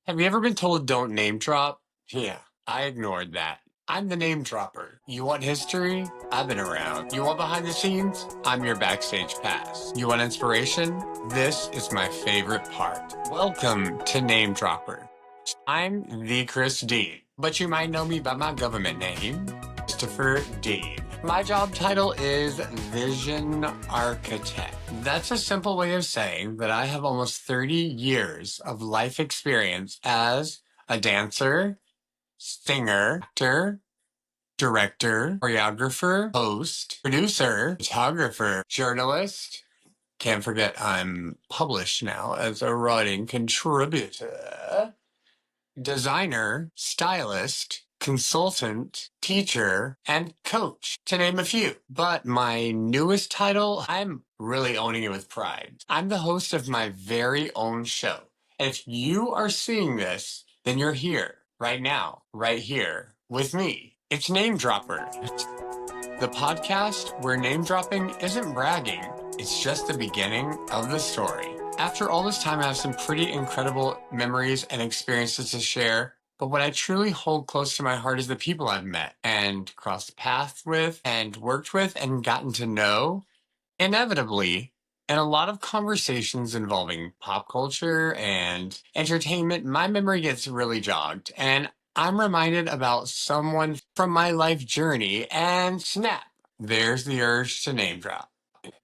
Have you ever been told don't name drop? Yeah, I ignored that. I'm the name dropper. You want history? I've been around. You want behind the scenes? I'm your backstage pass. You want inspiration? This is my favorite part. Welcome to Name Dropper. I'm TheChrisDean, but you might know me by my government name, Christopher Dean. My job title is Vision Architect. That's a simple way of saying that I have almost 30 years of life experience as a dancer, singer, actor, director, choreographer, host, producer, photographer, journalist. Can't forget I'm published now as a writing contributor, designer, stylist, consultant, teacher, and coach, to name a few. But my newest title, I'm really owning it with pride. I'm the host of my very own show. And if you are seeing this, then you're here, right now, right here, with me. It's Name Dropper, the podcast where name dropping isn't bragging, it's just the beginning of the story. After all this time, I have some pretty incredible memories and experiences to share. But what I truly hold close to my heart is the people I've met and crossed paths with and worked with and gotten to know. Inevitably, in a lot of conversations involving pop culture and entertainment, my memory gets really jogged. And I'm reminded about someone from my life journey, and snap, there's the urge to name drop.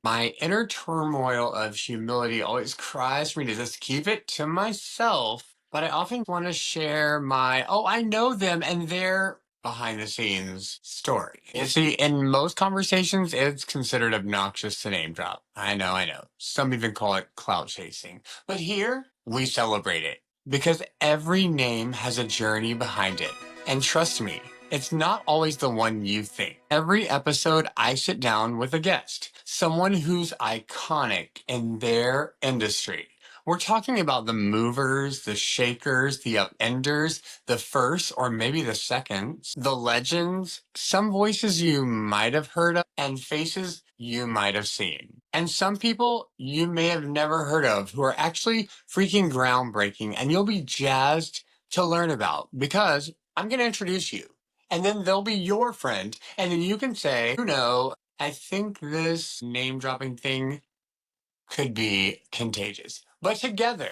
My inner turmoil of humility always cries for me to just keep it to myself, but I often want to share my, oh, I know them and their behind the scenes story. You see, in most conversations, it's considered obnoxious to name drop. I know, I know. Some even call it clout chasing. But here, we celebrate it because every name has a journey behind it. And trust me, it's not always the one you think. Every episode, I sit down with a guest, someone who's iconic in their industry. We're talking about the movers, the shakers, the upenders, the first or maybe the seconds, the legends, some voices you might have heard of, and faces you might have seen. And some people you may have never heard of who are actually freaking groundbreaking, and you'll be jazzed to learn about because I'm going to introduce you. And then they'll be your friend. And then you can say, you know, I think this name dropping thing could be contagious. But together,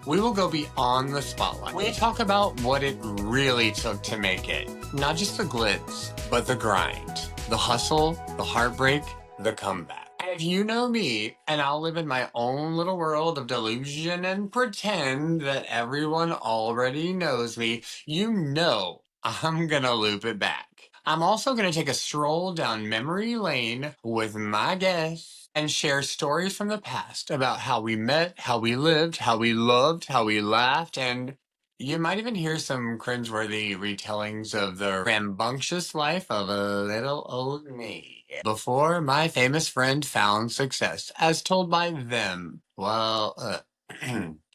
we will go beyond the spotlight. We talk about what it really took to make it. Not just the glitz, but the grind, the hustle, the heartbreak, the comeback. And if you know me, and I'll live in my own little world of delusion and pretend that everyone already knows me, you know I'm gonna loop it back. I'm also gonna take a stroll down memory lane with my guests and share stories from the past about how we met, how we lived, how we loved, how we laughed, and you might even hear some cringeworthy retellings of the rambunctious life of a little old me before my famous friend found success, as told by them. Well,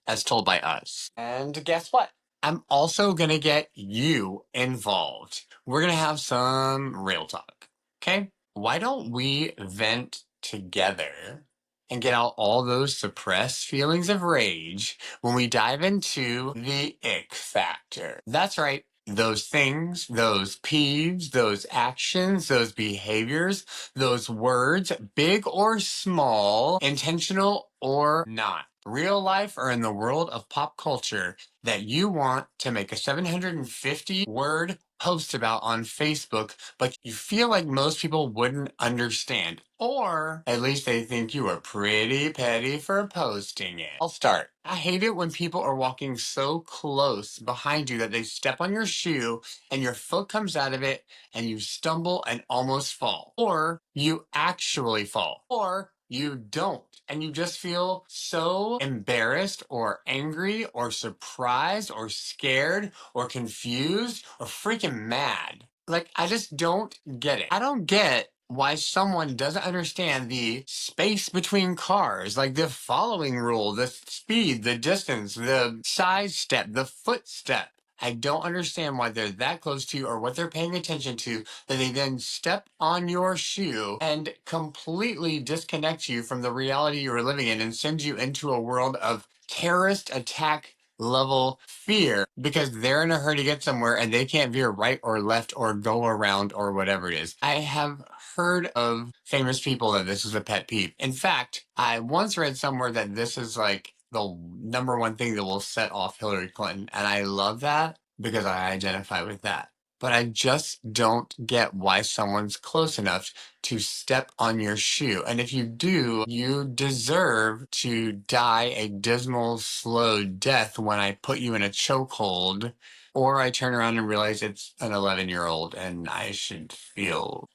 as told by us. And guess what? I'm also gonna get you involved. We're gonna have some real talk. Okay? Why don't we vent together and get out all those suppressed feelings of rage when we dive into the ick factor? That's right. Those things, those peeves, those actions, those behaviors, those words, big or small, intentional or not, real life or in the world of pop culture, that you want to make a 750 word post about on Facebook, but you feel like most people wouldn't understand. Or at least they think you are pretty petty for posting it. I'll start. I hate it when people are walking so close behind you that they step on your shoe and your foot comes out of it and you stumble and almost fall. Or you actually fall. Or you don't. And you just feel so embarrassed or angry or surprised or scared or confused or freaking mad. Like, I just don't get it. I don't get why someone doesn't understand the space between cars, like the following rule, the speed, the distance, the side step, the footstep. I don't understand why they're that close to you or what they're paying attention to that they then step on your shoe and completely disconnect you from the reality you're living in and send you into a world of terrorist attack level fear because they're in a hurry to get somewhere and they can't veer right or left or go around or whatever it is. I have heard of famous people that this is a pet peeve. In fact, I once read somewhere that this is like the number one thing that will set off Hillary Clinton. And I love that because I identify with that. But I just don't get why someone's close enough to step on your shoe. And if you do, you deserve to die a dismal, slow death when I put you in a chokehold, or I turn around and realize it's an 11-year-old and I should feel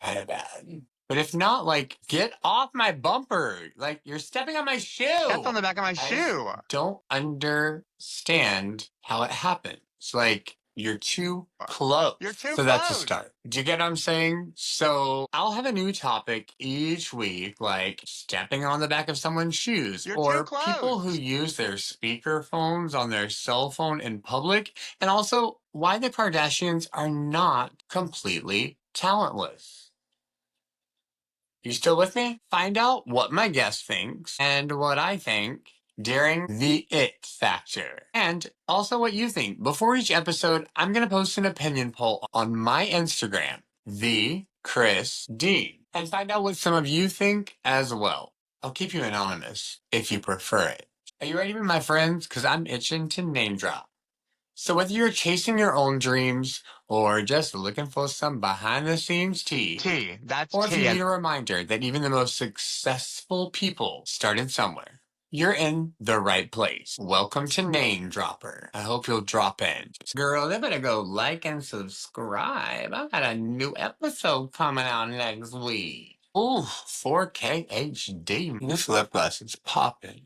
kind of bad. But if not, like, get off my bumper. Like, you're stepping on my shoe. That's on the back of my I just shoe. don't understand how it happens. Like, you're too close. You're too So that's a close. start. Do you get what I'm saying? So I'll have a new topic each week, like stepping on the back of someone's shoes, You're too or people who close. use their speaker phones on their cell phone in public, and also why the Kardashians are not completely talentless. You still with me? Find out what my guest thinks and what I think during the It Factor. And also what you think. Before each episode, I'm going to post an opinion poll on my Instagram, TheChrisDean, and find out what some of you think as well. I'll keep you anonymous if you prefer it. Are you ready, my friends? Because I'm itching to name drop. So whether you're chasing your own dreams or just looking for some behind the scenes tea, That's or if you tea. need a reminder that even the most successful people started somewhere, you're in the right place. Welcome to Name Dropper. I hope you'll drop in. Girl, they better go like and subscribe. I got a new episode coming out next week. Ooh, 4K HD. This lip gloss is popping.